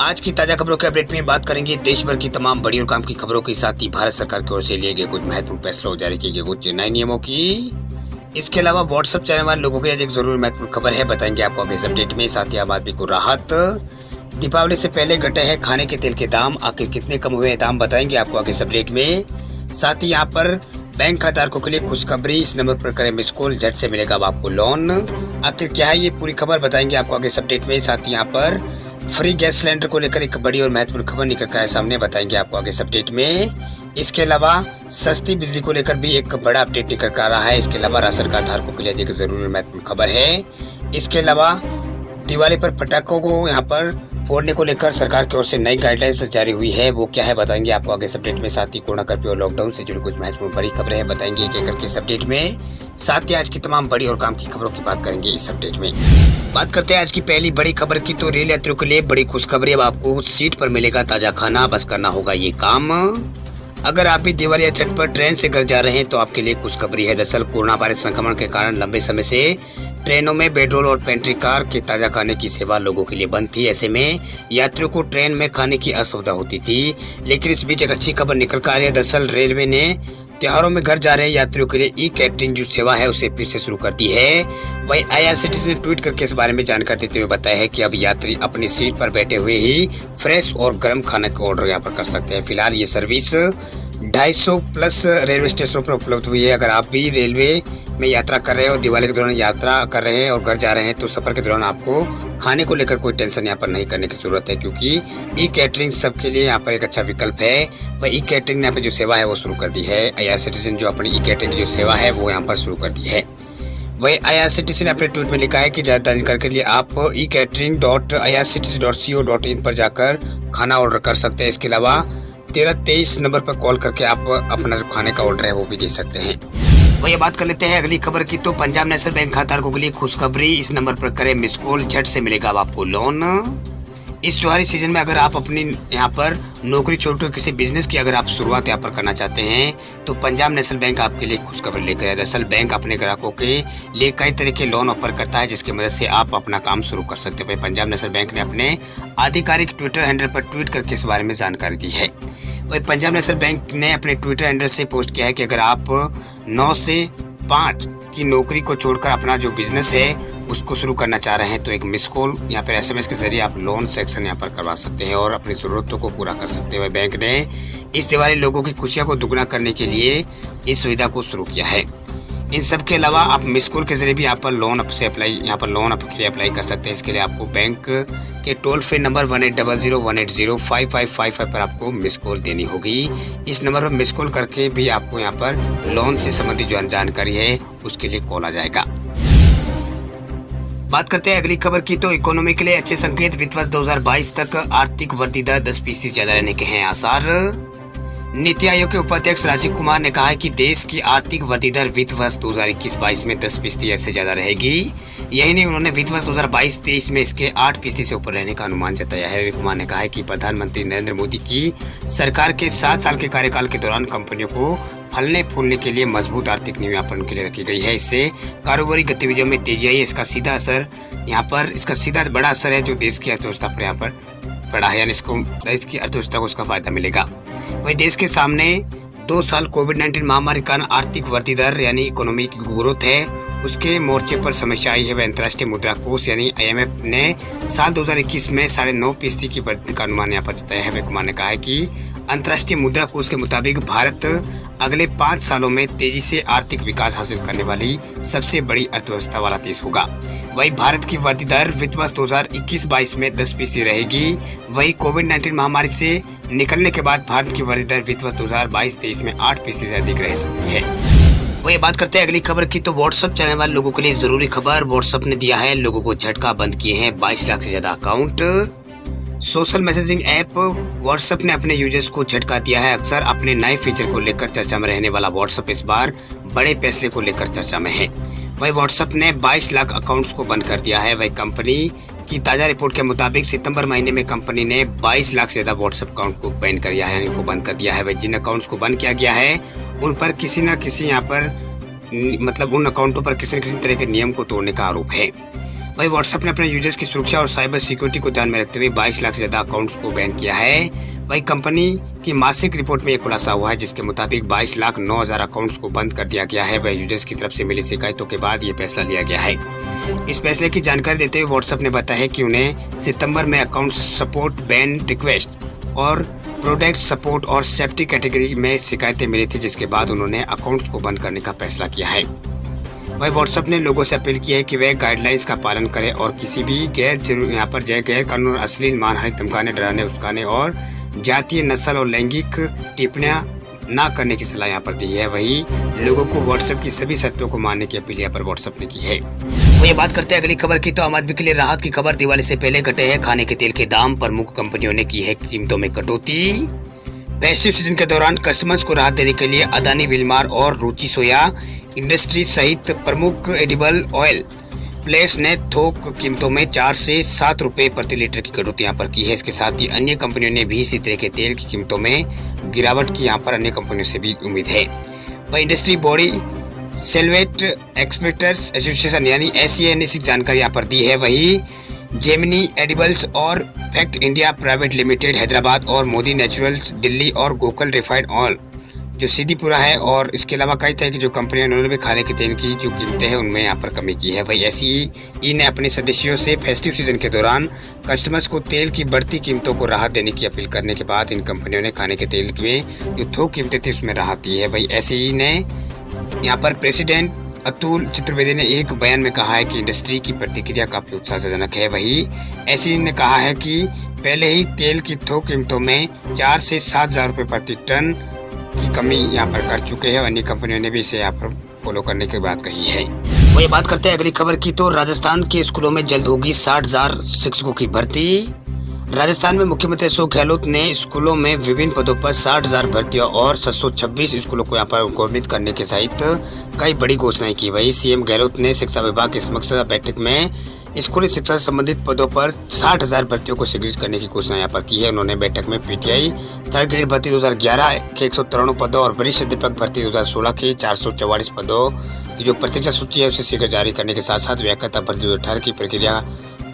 आज की ताजा खबरों के अपडेट में बात करेंगे देश भर की तमाम बड़ी और काम की खबरों के साथ ही भारत सरकार की ओर से लिए गए कुछ महत्वपूर्ण फैसलों जारी किए गए कुछ नए नियमों की। इसके अलावा व्हाट्सएप चैनल वाले लोगों के लिए एक जरूरी महत्वपूर्ण खबर है, बताएंगे आपको आगे इस अपडेट में। साथ ही आम आदमी को राहत, दीपावली से पहले घटे हैं खाने के तेल के दाम, आखिर कितने कम हुए हैं दाम, बताएंगे आपको आगे इस अपडेट में। साथ ही यहाँ पर बैंक खाताधारकों के लिए खुशखबरी, इस नंबर पर करें मिस कॉल, झट से मिलेगा अब आपको लोन। आखिर क्या है ये पूरी खबर, बताएंगे आपको आगे इस अपडेट में। साथ ही यहाँ पर फ्री गैस सिलेंडर को लेकर एक बड़ी और महत्वपूर्ण खबर निकल कर आए सामने, बताएंगे आपको आगे इस अपडेट में। इसके अलावा सस्ती बिजली को लेकर भी एक बड़ा अपडेट निकल कर आ रहा है। इसके अलावा राशन कार्ड धारकों के लिए एक जरूरी महत्वपूर्ण खबर है। इसके अलावा दिवाली पर पटाखों को यहाँ पर फोड़ने को लेकर सरकार की ओर से नई गाइडलाइंस जारी हुई है, वो क्या है बताएंगे आपको आगे इस अपडेट में। साथ ही कोरोना कर्फ्यू और लॉकडाउन से जुड़ी कुछ महत्वपूर्ण बड़ी खबरें हैं, बताएंगे एक एक करके इस अपडेट में। साथ ही आज की तमाम बड़ी और काम की खबरों की बात करेंगे इस अपडेट में। बात करते हैं आज की पहली बड़ी खबर की, तो रेल यात्रियों के लिए बड़ी खुशखबरी, अब आपको सीट पर मिलेगा ताजा खाना, बस करना होगा ये काम। अगर आप भी दिवाली या छठ पर ट्रेन से घर जा रहे हैं तो आपके लिए खुशखबरी है। दरअसल कोरोना वायरस संक्रमण के कारण लंबे समय से ट्रेनों में बेडरोल और पेंट्री कार के ताजा खाने की सेवा लोगों के लिए बंद थी। ऐसे में यात्रियों को ट्रेन में खाने की असुविधा होती थी, लेकिन इस बीच एक अच्छी खबर निकल कर आ रही है। दरअसल रेलवे ने त्योहारों में घर जा रहे यात्रियों के लिए ई कैटरिंग जो सेवा है उसे फिर से शुरू कर दी है। वही IRCTC ने ट्वीट करके इस बारे में जानकारी देते हुए बताया है कि अब यात्री अपनी सीट पर बैठे हुए ही फ्रेश और गर्म खाने का ऑर्डर यहाँ पर कर सकते हैं। फिलहाल ये सर्विस 250 प्लस रेलवे स्टेशनों पर उपलब्ध हुई है। अगर आप भी रेलवे में यात्रा कर रहे हो, दिवाली के दौरान यात्रा कर रहे हैं और घर जा रहे हैं, तो सफर के दौरान आपको खाने को लेकर कोई टेंशन यहाँ पर नहीं करने की जरूरत है, क्योंकि ई कैटरिंग सबके लिए यहाँ पर एक अच्छा विकल्प है। वह ई कैटरिंग ने यहाँ पे जो सेवा है वो शुरू कर दी है। IRCTC ने जो अपनी ई कैटरिंग की जो सेवा है वो यहाँ पर शुरू कर दी है। वही IRCTC ने अपने ट्वीट में लिखा है कि ज्यादा जानकारी के लिए आप ecatering.irctc.co.in पर जाकर खाना ऑर्डर कर सकते हैं। इसके अलावा 1323 नंबर पर कॉल करके आप अपना जो खाने का ऑर्डर है वो भी दे सकते हैं। वही बात कर लेते हैं अगली खबर की, तो पंजाब नेशनल बैंक खाताधारकों के लिए खुशखबरी, इस नंबर पर करें मिस कॉल, झट से मिलेगा अब आपको लोन। इस त्योहारी सीजन में अगर आप अपनी यहाँ पर नौकरी छोड़कर किसी बिजनेस की अगर आप शुरुआत यहाँ पर करना चाहते हैं तो पंजाब नेशनल बैंक आपके लिए खुशखबरी लेकर आया। दरअसल बैंक अपने ग्राहकों के लिए कई तरह के लोन ऑफर करता है, जिसकी मदद से आप अपना काम शुरू कर सकते हैं। पंजाब नेशनल बैंक ने अपने आधिकारिक ट्विटर हैंडल पर ट्वीट करके इस बारे में जानकारी दी है। वही पंजाब नेशनल बैंक ने अपने ट्विटर हैंडल से पोस्ट किया है कि अगर आप 9 से 5 की नौकरी को छोड़कर अपना जो बिजनेस है उसको शुरू करना चाह रहे हैं तो एक मिस कॉल यहाँ पर SMS के जरिए आप लोन सेक्शन यहाँ पर करवा सकते हैं और अपनी जरूरतों को पूरा कर सकते हैं। बैंक ने इस दिवाली लोगों की खुशियों को दुगना करने के लिए इस सुविधा को शुरू किया है। इन सब के अलावा आप मिस कॉल के जरिए भी यहाँ पर लोन के लिए अप्लाई कर सकते हैं। इसके लिए आपको बैंक के टोल फ्री नंबर 1800-180-5555 पर आपको मिस कॉल देनी होगी। इस नंबर पर मिस कॉल करके भी आपको यहाँ पर लोन से संबंधित जो जानकारी है उसके लिए कॉल आ जाएगा। बात करते हैं अगली खबर की, तो इकोनॉमी के लिए अच्छे संकेत, वित्त वर्ष 2022 तक आर्थिक वृद्धि दर 10% ज्यादा रहने के हैं आसार। नीति आयोग के उपाध्यक्ष राजीव कुमार ने कहा है कि देश की आर्थिक वृद्धि दर वित्त वर्ष 2021-22 में 10% से ज्यादा रहेगी। यही नहीं, उन्होंने वित्त वर्ष 2022-23 में इसके 8% से ऊपर रहने का अनुमान जताया है। कुमार ने कहा है कि प्रधानमंत्री नरेंद्र मोदी की सरकार के 7 साल के कार्यकाल के दौरान कंपनियों को फलने फूलने के लिए मजबूत आर्थिक नींव यहाँ पर उनके लिए रखी गई है। इससे कारोबारी गतिविधियों में तेजी आई है। इसका सीधा बड़ा असर है जो देश की अर्थव्यवस्था पर यहाँ पर पड़ा है, यानी इसको देश की अर्थव्यवस्था को उसका फायदा मिलेगा। वही देश के सामने 2 साल कोविड-19 महामारी के कारण आर्थिक वृद्धि दर यानी इकोनॉमी की ग्रोथ है उसके मोर्चे पर समस्या आई है। वह अंतर्राष्ट्रीय मुद्रा कोष यानी IMF ने साल 2021 में 9.5% की वृद्धि का अनुमान यहाँ पर जताया है। वह कुमार ने कहा है कि अंतर्राष्ट्रीय मुद्रा कोष के मुताबिक भारत अगले 5 सालों में तेजी से आर्थिक विकास हासिल करने वाली सबसे बड़ी अर्थव्यवस्था वाला देश होगा। वही भारत की वृद्धि दर वित्त वर्ष 2021-22 में 10% रहेगी। वही कोविड-19 महामारी से निकलने के बाद भारत की वृद्धि दर वित्त वर्ष 2022-23 में 8% से अधिक रह सकती है। वही बात करते हैं अगली खबर की, तो व्हाट्सएप चैनल वाले लोगों के लिए जरूरी खबर, व्हाट्सएप ने दिया है लोगों को झटका, बंद किए हैं 22 लाख से ज्यादा account. Social messaging app WhatsApp ने अपने यूजर्स को झटका दिया है। अक्सर अपने नए फीचर को लेकर चर्चा में रहने वाला व्हाट्सएप इस बार बड़े फैसले को लेकर चर्चा में है। वही व्हाट्सएप ने 22 लाख अकाउंट्स को बंद कर दिया है। वही कंपनी की ताजा रिपोर्ट के मुताबिक सितंबर महीने में कंपनी ने 22 लाख से ज्यादा व्हाट्सएप अकाउंट को बैन कर दिया है, यानी को बंद कर दिया है। वही जिन अकाउंट्स को बंद किया गया है उन पर किसी न किसी यहाँ पर उन अकाउंटों पर किसी न किसी तरह के नियम को तोड़ने का आरोप है। वही व्हाट्सएप ने अपने यूजर्स की सुरक्षा और साइबर सिक्योरिटी को ध्यान में रखते हुए 22 लाख से ज्यादा अकाउंट्स को बैन किया है। वही कंपनी की मासिक रिपोर्ट में यह खुलासा हुआ है, जिसके मुताबिक 22,09,000 अकाउंट्स को बंद कर दिया गया है। वह यूजर्स की तरफ से मिली शिकायतों के बाद ये फैसला लिया गया है। इस फैसले की जानकारी देते हुए व्हाट्सएप ने बताया है कि उन्हें सितंबर में अकाउंट सपोर्ट, बैन रिक्वेस्ट और प्रोडक्ट सपोर्ट और सेफ्टी कैटेगरी में शिकायतें मिली थी, जिसके बाद उन्होंने अकाउंट्स को बंद करने का फैसला किया है। वही व्हाट्सएप ने लोगों से अपील की है कि वे गाइडलाइंस का पालन करें और किसी भी गैर कानून अश्लील, मानहानि, धमकाने, डराने, उकसाने और जातीय, नस्ल और लैंगिक टिप्पणियां ना करने की सलाह यहाँ पर दी है। वही लोगों को व्हाट्सएप की सभी शर्तों को मानने की अपील यहाँ पर व्हाट्सएप ने की है। तो ये बात करते हैं अगली खबर की, तो आम आदमी के लिए राहत की खबर। दिवाली से पहले घटे हैं खाने के तेल के दाम, प्रमुख कंपनियों ने की है कीमतों में कटौती। फेस्टिव सीजन के दौरान कस्टमर्स को राहत देने के लिए अदानी, विलमार और रुचि सोया इंडस्ट्री सहित प्रमुख एडिबल ऑयल प्लेयर्स ने थोक कीमतों में 4 से 7 रुपए प्रति लीटर की कटौती यहाँ पर की है। इसके साथ ही अन्य कंपनियों ने भी इसी तरह के तेल की कीमतों में गिरावट की यहाँ पर अन्य कंपनियों से भी उम्मीद है। वह इंडस्ट्री बॉडी सेल्वेट एक्सपर्ट्स एसोसिएशन यानी SCA ने इसी जानकारी यहाँ पर दी है। वही जेमिनी एडिबल्स और fact India private limited Hyderabad और मोदी नेचुरल्स दिल्ली और गोकुल रिफाइंड ऑयल जो सीधीपुरा है और इसके अलावा कई तरह की जो कंपनियां, उन्होंने भी खाने के तेल की जो कीमतें हैं उनमें यहाँ पर कमी की है। वही SCE ने अपने सदस्यों से फेस्टिव सीजन के दौरान कस्टमर्स को तेल की बढ़ती कीमतों को राहत देने की अपील करने के बाद इन कंपनियों ने खाने के तेल में जो थोक कीमतें थी उसमें राहत दी है। वही SCE ने यहाँ पर प्रेसिडेंट अतुल चतुर्वेदी ने एक बयान में कहा है कि इंडस्ट्री की प्रतिक्रिया काफी उत्साहजनक है। वही SCE ने कहा है कि पहले ही तेल की थोक कीमतों में 4 से 7,000 रुपए प्रति टन की कमी यहाँ पर कर चुके हैं। अन्य कंपनियों ने भी इसे यहाँ पर फॉलो करने की बात कही है। वही बात करते हैं अगली खबर की, तो राजस्थान के स्कूलों में जल्द होगी 60,000 शिक्षकों की भर्ती। राजस्थान में मुख्यमंत्री अशोक गहलोत ने स्कूलों में विभिन्न पदों पर 60,000 भर्तियों और 726 स्कूलों को यहाँ पर उन्नीत करने के सहित कई बड़ी घोषणाएं की। वही CM गहलोत ने शिक्षा विभाग की समीक्षा बैठक में स्कूली शिक्षा से संबंधित पदों पर 60,000 भर्तियों को शीघ्र करने की घोषणा यहाँ पर की है। उन्होंने बैठक में PTI थर्ड ग्रेड भर्ती 2011 के 193 पदों और वरिष्ठ अध्यापक भर्ती 2016 के 444 पदों की जो प्रतीक्षा सूची है उसे शीघ्र जारी करने के साथ साथ व्याख्याता भर्ती 2018 की प्रक्रिया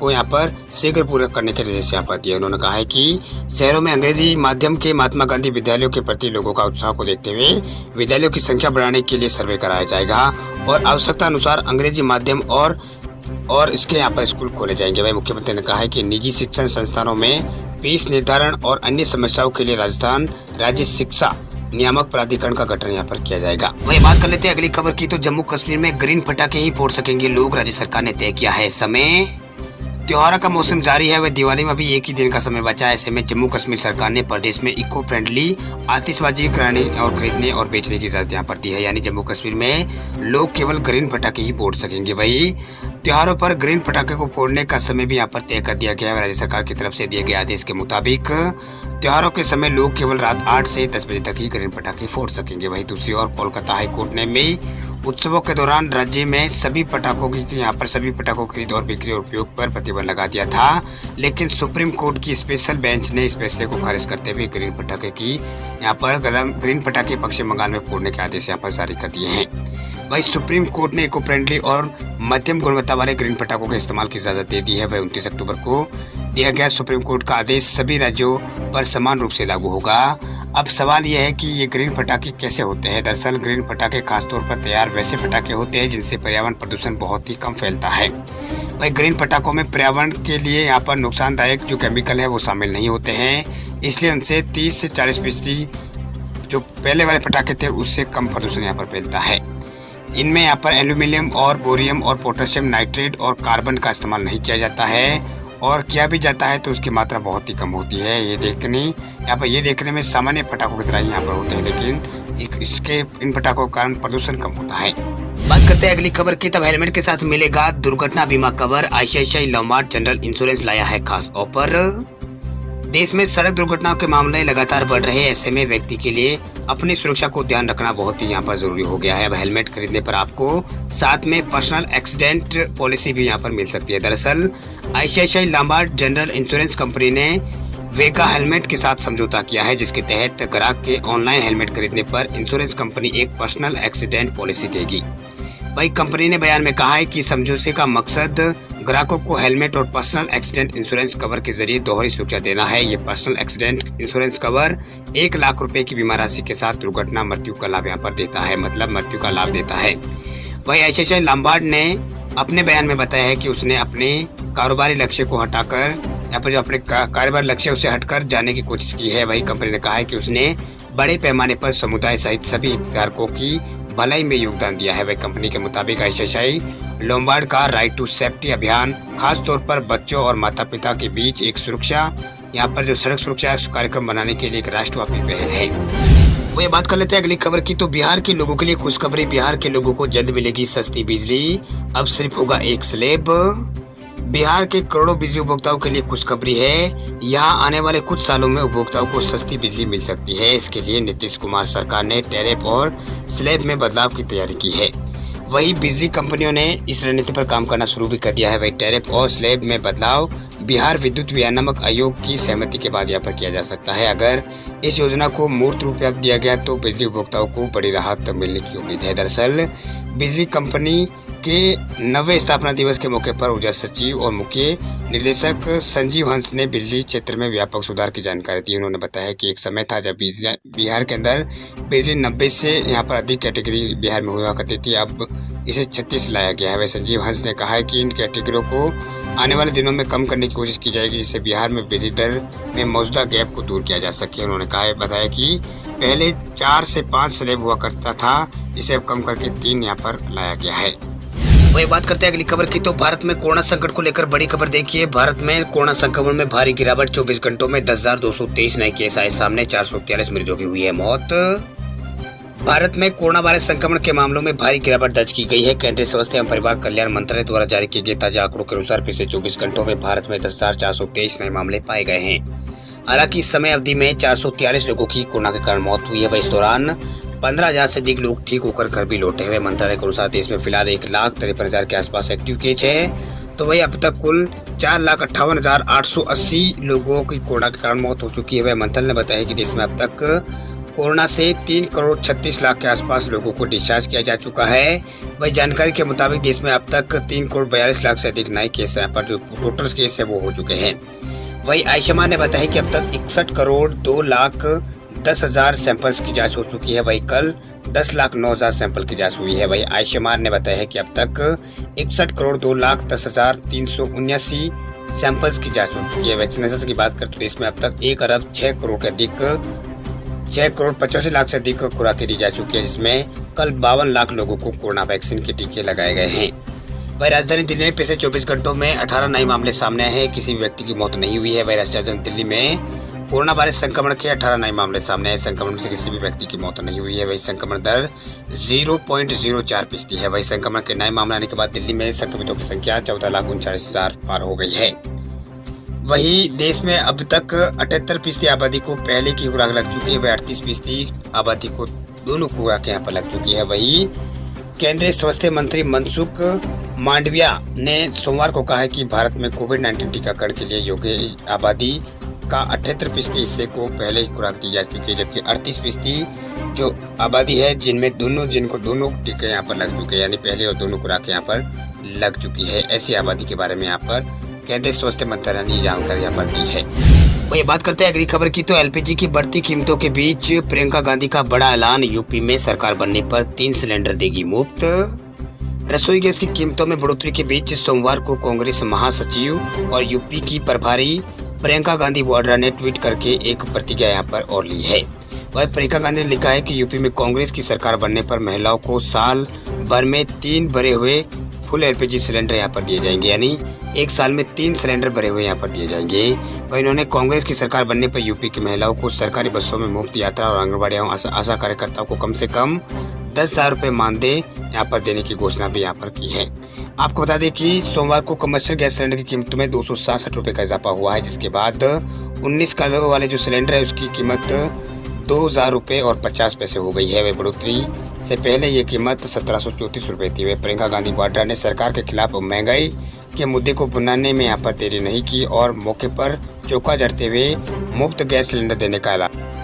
को यहाँ पर शीघ्र पूरा करने के निर्देश यहाँ पर दिए। उन्होंने कहा है कि शहरों में अंग्रेजी माध्यम के महात्मा गांधी विद्यालयों के प्रति लोगों का उत्साह को देखते हुए विद्यालयों की संख्या बढ़ाने के लिए सर्वे कराया जाएगा और आवश्यकता अनुसार अंग्रेजी माध्यम और इसके यहाँ पर स्कूल खोले जाएंगे। वही मुख्यमंत्री ने कहा है कि निजी शिक्षण संस्थानों में फीस निर्धारण और अन्य समस्याओं के लिए राजस्थान राज्य शिक्षा नियामक प्राधिकरण का गठन यहाँ पर किया जाएगा। वही बात कर लेते हैं अगली खबर की, तो जम्मू कश्मीर में ग्रीन पटाखे ही फोड़ सकेंगे लोग, राज्य सरकार ने तय किया है समय। त्योहार का मौसम जारी है, वह दिवाली में भी एक ही दिन का समय बचा है। ऐसे में जम्मू कश्मीर सरकार ने प्रदेश में इको फ्रेंडली आतिशबाजी कराने और खरीदने और बेचने की इजाजत यहाँ पर दी है। यानी जम्मू कश्मीर में लोग केवल ग्रीन पटाखे ही फोड़ सकेंगे। वही त्योहारों पर ग्रीन पटाखे को फोड़ने का समय भी यहाँ पर तय कर दिया गया है। राज्य सरकार की तरफ से दिए गए आदेश के मुताबिक त्योहारों के समय लोग केवल रात 8 से 10 बजे तक ही ग्रीन पटाखे फोड़ सकेंगे। वही दूसरी ओर कोलकाता हाईकोर्ट ने भी उत्सवों के दौरान राज्य में सभी पटाखों की यहाँ पर सभी पटाखों खरीद और बिक्री और उपयोग पर प्रतिबंध लगा दिया था, लेकिन सुप्रीम कोर्ट की स्पेशल बेंच ने इस फैसले को खारिज करते हुए ग्रीन पटाखे पश्चिम बंगाल में फोड़ने के आदेश यहाँ पर जारी कर दिए हैं। वही सुप्रीम कोर्ट ने इको फ्रेंडली और मध्यम गुणवत्ता वाले ग्रीन पटाखों के इस्तेमाल की इजाजत दे दी है। वह 29 अक्टूबर को दिया गया सुप्रीम कोर्ट का आदेश सभी राज्यों पर समान रूप से लागू होगा। अब सवाल यह है कि ये ग्रीन पटाखे कैसे होते हैं। दरअसल ग्रीन पटाखे खासतौर पर तैयार वैसे पटाखे होते हैं जिनसे पर्यावरण प्रदूषण बहुत ही कम फैलता है। वही ग्रीन पटाखों में पर्यावरण के लिए यहाँ पर नुकसानदायक जो केमिकल है वो शामिल नहीं होते हैं, इसलिए उनसे 30 से 40% जो पहले वाले पटाखे थे उससे कम प्रदूषण यहाँ पर फैलता है। इनमें यहाँ पर एल्यूमिनियम और बोरियम और पोटेशियम नाइट्रेट और कार्बन का इस्तेमाल नहीं किया जाता है, और किया भी जाता है तो उसकी मात्रा बहुत ही कम होती है। ये देखने में सामान्य पटाखों की तरह ही यहाँ पर होते हैं, लेकिन इन पटाखों के कारण प्रदूषण कम होता है। बात करते हैं अगली खबर की, तब हेलमेट के साथ मिलेगा दुर्घटना बीमा cover. ICICI Lombard general insurance लाया है खास ऑफर। देश में सड़क दुर्घटनाओं के मामले लगातार बढ़ रहे हैं, ऐसे में व्यक्ति के लिए अपनी सुरक्षा को ध्यान रखना बहुत ही यहाँ पर जरूरी हो गया है। अब हेलमेट खरीदने पर आपको साथ में पर्सनल एक्सीडेंट पॉलिसी भी यहाँ पर मिल सकती है। दरअसल ICICI Lombard general insurance company ने वेगा हेलमेट के साथ समझौता किया है, जिसके तहत ग्राहक के ऑनलाइन हेलमेट खरीदने पर इंश्योरेंस कंपनी एक पर्सनल एक्सीडेंट पॉलिसी देगी। वही कंपनी ने बयान में कहा है कि समझौते का मकसद ग्राहकों को हेलमेट और पर्सनल एक्सीडेंट इंश्योरेंस कवर के जरिए दोहरी सुरक्षा देना है। ये personal accident insurance cover 1 lakh रुपए की बीमा राशि के साथ दुर्घटना मृत्यु का लाभ यहाँ पर देता है, मतलब मृत्यु का लाभ देता है। वही आईसीआईसीआई लॉम्बार्ड ने अपने बयान में बताया है कि उसने अपने कारोबारी लक्ष्य को हटाकर यहाँ पर जो अपने कारोबारी लक्ष्य उसे हटकर जाने की कोशिश की है। वही कंपनी ने कहा है कि उसने बड़े पैमाने पर समुदाय सहित सभी हितधारकों की भलाई में योगदान दिया है। वही कंपनी के मुताबिक आईसीआईसीआई लॉम्बार्ड का राइट टू सेफ्टी अभियान खास तौर पर बच्चों और माता पिता के बीच एक सुरक्षा यहाँ पर जो सड़क सुरक्षा कार्यक्रम बनाने के लिए एक राष्ट्रव्यापी पहल है। वो ये बात कर लेते हैं अगली खबर की। तो बिहार के लोगों के लिए खुशखबरी, बिहार के लोगों को जल्द मिलेगी सस्ती बिजली, अब सिर्फ होगा एक स्लैब। बिहार के करोड़ों बिजली उपभोक्ताओं के लिए खुशखबरी है, यहाँ आने वाले कुछ सालों में उपभोक्ताओं को सस्ती बिजली मिल सकती है। इसके लिए नीतीश कुमार सरकार ने टैरिफ और स्लैब में बदलाव की तैयारी की है। वही बिजली कंपनियों ने इस रणनीति पर काम करना शुरू भी कर दिया है। वही टैरिफ और स्लैब में बदलाव बिहार विद्युत विनियामक आयोग की सहमति के बाद यहाँ पर किया जा सकता है। अगर इस योजना को मूर्त रूप दिया गया तो बिजली उपभोक्ताओं को बड़ी राहत मिलने की उम्मीद है। दरअसल बिजली कंपनी के 90वें स्थापना दिवस के मौके पर ऊर्जा सचिव और मुख्य निर्देशक संजीव हंस ने बिजली क्षेत्र में व्यापक सुधार की जानकारी दी। उन्होंने बताया कि एक समय था जब बिहार के अंदर बिजली 90 से यहाँ पर अधिक कैटेगरी बिहार में हुआ करती थी, अब इसे 36 लाया गया है। वह संजीव हंस ने कहा है कि इन कैटेगरियों को आने वाले दिनों में कम करने की कोशिश की जाएगी, जिससे बिहार में बिजली दर में मौजूदा गैप को दूर किया जा सके। उन्होंने बताया कि पहले 4 से 5 स्लैब हुआ करता था, इसे अब कम करके 3 यहाँ पर लाया गया है। वही बात करते हैं अगली खबर की। तो भारत में कोरोना संकट को लेकर बड़ी खबर देखिए। भारत में कोरोना संक्रमण में भारी गिरावट, 24 घंटों में 10,223 नए केस आए सामने, 443 मरीजों की हुई है मौत। भारत में कोरोना वायरस संक्रमण के मामलों में भारी गिरावट दर्ज की गई है। केंद्रीय स्वास्थ्य एवं परिवार कल्याण मंत्रालय द्वारा जारी किए गए ताजा आंकड़ों के अनुसार पिछले 24 घंटों में भारत में 10,423 नए मामले पाए गए हैं। हालांकि इस समय अवधि में 443 लोगों की कोरोना के कारण मौत हुई है। वही इस दौरान 15,000 से अधिक लोग ठीक होकर घर भी लौटे हुए। मंत्रालय के अनुसार देश में फिलहाल 1,53,000 के आसपास एक्टिव केस है। तो वही अब तक कुल 4,58,880 लोगों की कोरोना के कारण मौत हो चुकी है। वह मंत्रालय ने बताया कि देश में अब तक कोरोना से 3 करोड़ 36 लाख के आसपास लोगों को डिस्चार्ज किया जा चुका है। वही जानकारी के मुताबिक देश में अब तक 3 करोड़ 42 लाख से अधिक नए केस हैं, पर जो टोटल केस है वो हो चुके हैं। वही आयुष्मान ने बताया कि अब तक 61 करोड़ 2,10,000 सैंपल्स की जांच हो चुकी है। वही कल 10,09,000 सैंपल की जांच हुई है। वही आयुष्मान ने बताया कि अब तक 61 करोड़ 2,10,379 सैंपल्स की जांच हो चुकी है। वैक्सीनेशन की बात करें तो देश में अब तक 1 अरब 6 करोड़ 85 लाख से अधिक खुराकें दी जा चुकी है, जिसमें कल 52 लाख लोगों को कोरोना वैक्सीन के टीके लगाए गए हैं। वही राजधानी दिल्ली में पिछले 24 घंटों में 18 नए मामले सामने आए हैं, किसी भी व्यक्ति की मौत नहीं हुई है। वही राजधानी दिल्ली में कोरोना वायरस संक्रमण के 18 नए मामले सामने आए, संक्रमण से किसी भी व्यक्ति की मौत नहीं हुई है। वही संक्रमण दर 0.04% है। वही संक्रमण के नए मामले आने के बाद दिल्ली में संक्रमितों की संख्या 14,39,000 पार हो गई है। वही देश में अब तक 78% आबादी को पहले की खुराक लग चुकी है। वही 38% आबादी को दोनों खुराक यहाँ पर लग चुकी है। वही केंद्रीय स्वास्थ्य मंत्री मनसुख मांडविया ने सोमवार को कहा है कि भारत में कोविड-19 टीकाकरण के लिए योग्य आबादी का 78% हिस्से को पहले ही खुराक दी जा चुकी है, जबकि 38% जो आबादी है जिनको दोनों टीके यहाँ पर लग चुके हैं, यानी पहले और दोनों खुराक यहाँ पर लग चुकी है। ऐसी आबादी के बारे में यहाँ पर केंद्रीय स्वास्थ्य मंत्रालय ने जानकारी यहाँ पर दी है। वही बात करते हैं अगली खबर की। तो एलपीजी की बढ़ती कीमतों के बीच प्रियंका गांधी का बड़ा ऐलान, यूपी में सरकार बनने पर 3 सिलेंडर देगी मुफ्त। रसोई गैस की कीमतों में बढ़ोतरी के बीच सोमवार को कांग्रेस महासचिव और यूपी की प्रभारी प्रियंका गांधी वाड्रा ने ट्वीट करके एक प्रतिज्ञा यहाँ पर और ली है। वह प्रियंका गांधी ने लिखा है कि यूपी में कांग्रेस की सरकार बनने पर महिलाओं को साल भर में 3 भरे हुए फुल एलपीजी सिलेंडर यहाँ पर दिए जाएंगे, यानी एक साल में 3 सिलेंडर भरे हुए यहाँ पर दिए जाएंगे। वह इन्होंने कांग्रेस की सरकार बनने पर यूपी की महिलाओं को सरकारी बसों में मुफ्त यात्रा और आंगनबाड़ी एवं आशा कार्यकर्ताओं को कम से कम 10,000 रुपये मानदेय यहाँ पर देने की घोषणा भी यहाँ पर की है। आपको बता दें कि सोमवार को कमर्शियल गैस सिलेंडर की कीमत में 266 रुपये का इजाफा हुआ है, जिसके बाद 19 किलो वाले जो सिलेंडर है उसकी कीमत 2,000 रुपये और 50 पैसे हो गई है। वह बढ़ोतरी से पहले ये कीमत 1,734 रुपये थी। वह प्रियंका गांधी वाड्रा ने सरकार के खिलाफ महंगाई के मुद्दे को भुनाने में यहाँ पर देरी नहीं की और मौके पर चौका जड़ते हुए मुफ्त गैस सिलेंडर देने का ऐलान